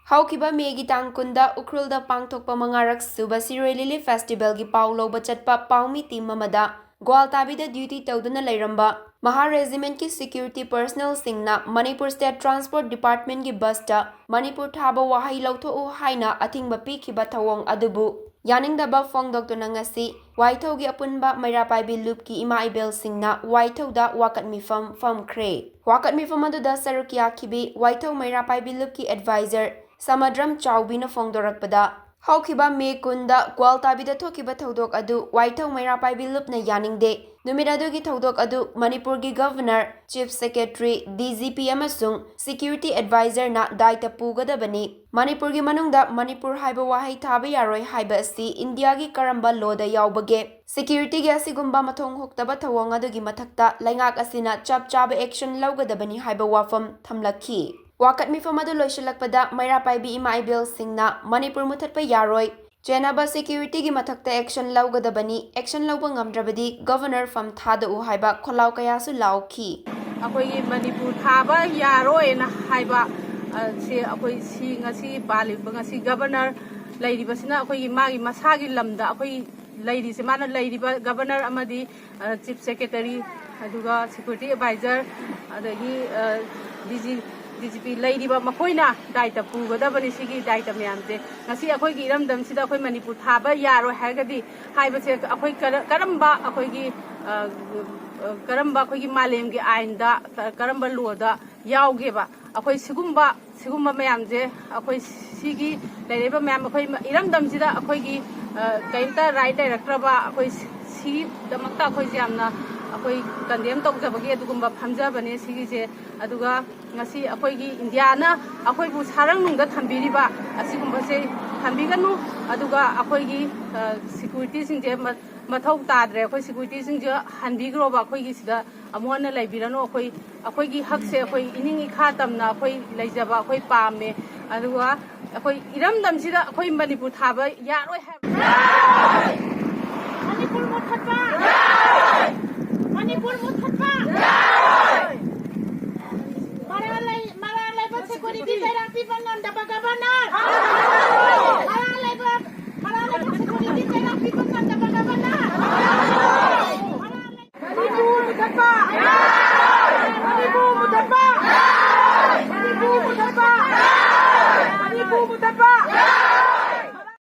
ꯍꯧꯈꯤꯕ ꯃꯦꯒꯤ ꯇꯥꯡ 10ꯗ ꯎꯈ꯭ꯔꯨꯜꯗ ꯄꯥꯡꯊꯣꯛꯄ ꯃꯉꯥꯔꯛ ꯁꯨꯕ ꯁꯤꯔꯣꯏ ꯂꯤꯂꯤ ꯐꯦꯁꯇꯤꯚꯦꯜꯒꯤ ꯄꯥꯎ ꯂꯧꯕ ꯆꯠꯄ ꯄꯥꯎꯃꯤ ꯇꯤꯝ ꯑꯃꯗ ꯒ꯭ꯋꯥꯜꯇꯥꯕꯤꯗ ꯗ꯭ꯌꯨꯇꯤ ꯇꯧꯗꯨꯅ ꯂꯩꯔꯝꯕ ꯃꯍꯥ ꯔꯦꯖꯤꯃꯦꯟꯠꯀꯤ ꯁꯦꯀ꯭ꯌꯨꯔꯤꯇꯤ ꯄꯔꯁꯅꯦꯜꯁꯤꯡꯅ ꯃꯅꯤꯄꯨꯔ ꯁ꯭ꯇꯦꯠ ꯇ꯭ꯔꯥꯟꯁꯄꯣꯔꯠ ꯗꯤꯄꯥꯔꯠꯃꯦꯟꯠꯒꯤ ꯕꯁꯇ ꯃꯅꯤꯄꯨꯔ ꯊꯥꯕ ꯋꯥꯍꯩ ꯂꯧꯊꯣꯛꯎ ꯍꯥꯏꯅ ꯑꯊꯤꯡꯕ ꯄꯤꯈꯤꯕ ꯊꯧꯑꯣꯡ ꯑꯗꯨꯕꯨ ꯌꯥꯅꯤꯡꯗꯕ ꯐꯣꯡꯗꯣꯛꯇꯨꯅ ꯉꯁꯤ ꯋꯥꯏꯊꯧꯒꯤ ꯑꯄꯨꯟꯕ ꯃꯩꯔꯥꯄꯥꯏꯕꯤ ꯂꯨꯞꯀꯤ ꯏꯃꯥ ꯏꯕꯦꯜꯁꯤꯡꯅ ꯋꯥꯏꯊꯧꯗ ꯋꯥꯀꯠ ꯃꯤꯐꯝ ꯐꯝꯈ꯭ꯔꯦ꯫ ꯋꯥꯀꯠ ꯃꯤꯐꯝ ꯑꯗꯨꯗ ꯁꯔꯨꯛ ꯌꯥꯈꯤꯕꯤ ꯋꯥꯏꯊꯧ ꯃꯩꯔꯥꯄꯥꯏꯕꯤ ꯂꯨꯞꯀꯤ ꯑꯦꯗꯚꯥꯏꯖꯔ ꯁꯃꯗ꯭ꯔꯝ ꯆꯥꯎꯕꯤꯅ ꯐꯣꯡꯗꯣꯔꯛꯄꯗ ꯍꯧꯈꯤꯕ ꯃꯦ 10ꯗ ꯒ꯭ꯋꯥꯜꯇꯥꯕꯤꯗ ꯊꯣꯛꯈꯤꯕ ꯊꯧꯗꯣꯛ ꯑꯗꯨ ꯋꯥꯏꯊꯧ ꯃꯩꯔꯥꯄꯥꯏꯕꯤ ꯂꯨꯞꯅ ꯌꯥꯅꯤꯡꯗꯦ, ꯅꯨꯃꯤꯠ ꯑꯗꯨꯒꯤ ꯊꯧꯗꯣꯛ ꯑꯗꯨ ꯃꯅꯤꯄꯨꯔꯒꯤ ꯒꯚꯔꯅꯔ, ꯆꯤꯐ ꯁꯦꯀ꯭ꯔꯦꯇꯔꯤ, ꯗꯤꯖꯤꯄꯤ ꯑꯃꯁꯨꯡ ꯁꯦꯀ꯭ꯌꯨꯔꯤꯇꯤ ꯑꯦꯗꯚꯥꯏꯖꯔꯅ ꯗꯥꯏꯇ ꯄꯨꯒꯗꯕꯅꯤ꯫ ꯃꯅꯤꯄꯨꯔꯒꯤ ꯃꯅꯨꯡꯗ ꯃꯅꯤꯄꯨꯔ ꯍꯥꯏꯕ ꯋꯥꯍꯩ ꯊꯥꯕ ꯌꯥꯔꯣꯏ ꯍꯥꯏꯕ ꯑꯁꯤ ꯏꯟꯗꯤꯌꯥꯒꯤ ꯀꯔꯝꯕ ꯂꯣꯗ ꯌꯥꯎꯕꯒꯦ? ꯁꯦꯀ꯭ꯌꯨꯔꯤꯇꯤꯒꯤ ꯑꯁꯤꯒꯨꯝꯕ ꯃꯊꯣꯡ ꯍꯣꯛꯇꯕ ꯊꯧꯑꯣꯡ ꯑꯗꯨꯒꯤ ꯃꯊꯛꯇ ꯂꯩꯉꯥꯛ ꯑꯁꯤꯅ ꯆꯞ ꯆꯥꯕ ꯑꯦꯛꯁꯟ ꯂꯧꯒꯗꯕꯅꯤ ꯍꯥꯏꯕ ꯋꯥꯐꯝ ꯊꯝꯂꯛꯈꯤ꯫ ꯋꯥꯀꯠ ꯃꯤꯐꯝ ꯑꯗꯨ ꯂꯣꯏꯁꯤꯜꯂꯛꯄꯗ ꯃꯩꯔꯥꯄꯥꯏꯕꯤ ꯏꯃꯥ ꯏꯕꯦꯜꯁꯤꯡꯅ ꯃꯅꯤꯄꯨꯔ ꯃꯨꯠꯊꯠꯄ ꯌꯥꯔꯣꯏ, ꯆꯦꯟꯅꯕ ꯁꯦꯀ꯭ꯌꯨꯔꯤꯇꯤꯒꯤ ꯃꯊꯛꯇ ꯑꯦꯛꯁꯟ ꯂꯧꯒꯗꯕꯅꯤ, ꯑꯦꯛꯁꯟ ꯂꯧꯕ ꯉꯝꯗ꯭ꯔꯕꯗꯤ ꯒꯚꯔꯅꯔ ꯐꯝ ꯊꯥꯗꯣꯛꯎ ꯍꯥꯏꯕ ꯈꯣꯜꯂꯥꯎ ꯀꯌꯥꯁꯨ ꯂꯥꯎꯈꯤ꯫ ꯑꯩꯈꯣꯏꯒꯤ ꯃꯅꯤꯄꯨꯔ ꯊꯥꯕ ꯌꯥꯔꯣꯏꯅ ꯍꯥꯏꯕ ꯁꯤ ꯑꯩꯈꯣꯏ ꯉꯁꯤ ꯄꯥꯜꯂꯤꯕ ꯉꯁꯤ ꯒꯚꯔꯅꯔ ꯂꯩꯔꯤꯕꯁꯤꯅ ꯑꯩꯈꯣꯏꯒꯤ ꯃꯥꯒꯤ ꯃꯁꯥꯒꯤ ꯂꯝꯗ ꯑꯩꯈꯣꯏ ꯂꯩꯔꯤꯁꯦ, ꯃꯥꯅ ꯂꯩꯔꯤꯕ ꯒꯚꯔꯅꯔ ꯑꯃꯗꯤ ꯆꯤꯐ ꯁꯦꯀ꯭ꯔꯦꯇꯔꯤ ꯑꯗꯨꯒ ꯁꯦꯀ꯭ꯌꯨꯔꯤꯇꯤ ꯑꯦꯗꯚꯥꯏꯖꯔ ꯑꯗꯒꯤ ꯗꯤꯖꯤꯄꯤ ꯂꯩꯔꯤꯕ ꯃꯈꯣꯏꯅ ꯗꯥꯏꯇ ꯄꯨꯒꯗꯕꯅꯤ꯫ ꯁꯤꯒꯤ ꯗꯥꯏꯇ ꯃꯌꯥꯝꯁꯦ ꯉꯁꯤ ꯑꯩꯈꯣꯏꯒꯤ ꯏꯔꯝꯗꯝꯁꯤꯗ ꯑꯩꯈꯣꯏ ꯃꯅꯤꯄꯨꯔ ꯊꯥꯕ ꯌꯥꯔꯣꯏ ꯍꯥꯏꯔꯒꯗꯤ ꯍꯥꯏꯕꯁꯦ ꯑꯩꯈꯣꯏ ꯀꯔꯝꯕ ꯑꯩꯈꯣꯏꯒꯤ ꯃꯥꯂꯦꯝꯒꯤ ꯑꯥꯏꯟꯗ ꯀꯔꯝꯕ ꯂꯣꯗ ꯌꯥꯎꯒꯦꯕ? ꯑꯩꯈꯣꯏ ꯁꯤꯒꯨꯝꯕ ꯃꯌꯥꯝꯁꯦ ꯑꯩꯈꯣꯏ ꯁꯤꯒꯤ ꯂꯩꯔꯤꯕ ꯃꯌꯥꯝ ꯑꯩꯈꯣই ꯏꯔꯝꯗꯝꯁꯤꯗ ꯑꯩꯈꯣꯏꯒꯤ ꯀꯩꯝꯇ ꯔꯥꯏꯠ ꯂꯩꯔꯛꯇ꯭ꯔꯕ ꯑꯩꯈꯣꯏ ꯁꯤꯒꯤꯗꯃꯛꯇ ꯑꯩꯈꯣꯏꯁꯦ ꯌꯥꯝꯅ ꯑꯩꯈꯣꯏ ꯀꯟꯗꯦꯝ ꯇꯧꯖꯕꯒꯤ ꯑꯗꯨꯒꯨꯝꯕ ꯐꯝꯖꯕꯅꯦ ꯁꯤꯒꯤꯁꯦ꯫ ꯑꯗꯨꯒ ꯉꯁꯤ ꯑꯩꯈꯣꯏꯒꯤ ꯏꯟꯗꯤꯌꯥꯅ ꯑꯩꯈꯣꯏꯕꯨ ꯁꯥꯔꯪꯅꯨꯡꯗ ꯊꯝꯕꯤꯔꯤꯕ ꯑꯁꯤꯒꯨꯝꯕꯁꯦ ꯊꯝꯕꯤꯒꯅꯨ꯫ ꯑꯗꯨꯒ ꯑꯩꯈꯣꯏꯒꯤ ꯁꯦꯀ꯭ꯌꯨꯔꯤꯇꯤꯁꯤꯡꯁꯦ ꯃꯊꯧ ꯇꯥꯗ꯭ꯔꯦ, ꯑꯩꯈꯣꯏ ꯁꯦꯀ꯭ꯌꯨꯔꯤꯇꯤꯁꯤꯡꯁꯦ ꯍꯟꯕꯤꯈ꯭ꯔꯣꯕ, ꯑꯩꯈꯣꯏꯒꯤ ꯁꯤꯗ ꯑꯃꯨꯛ ꯍꯟꯅ ꯂꯩꯕꯤꯔꯅꯨ꯫ ꯑꯩꯈꯣꯏꯒꯤ ꯍꯛꯁꯦ ꯑꯩꯈꯣꯏ ꯏꯅꯤꯡ ꯏꯈꯥ ꯇꯝꯅ ꯑꯩꯈꯣꯏ ꯂꯩꯖꯕ ꯑꯩꯈꯣꯏ ꯄꯥꯝꯃꯦ꯫ ꯑꯗꯨꯒ ꯑꯩꯈꯣꯏ ꯏꯔꯝꯗꯝꯁꯤꯗ ꯑꯩꯈꯣꯏ ꯃꯅꯤꯄꯨꯔ ꯊꯥꯕ ꯌꯥꯔꯣꯏ ꯍꯥꯏꯕ꯫ ꯃꯅꯤꯄꯨꯔ ꯃꯨꯠꯊꯠꯄ! ꯃꯅꯤꯄꯨꯔ ꯃꯨꯠꯊꯠꯄ!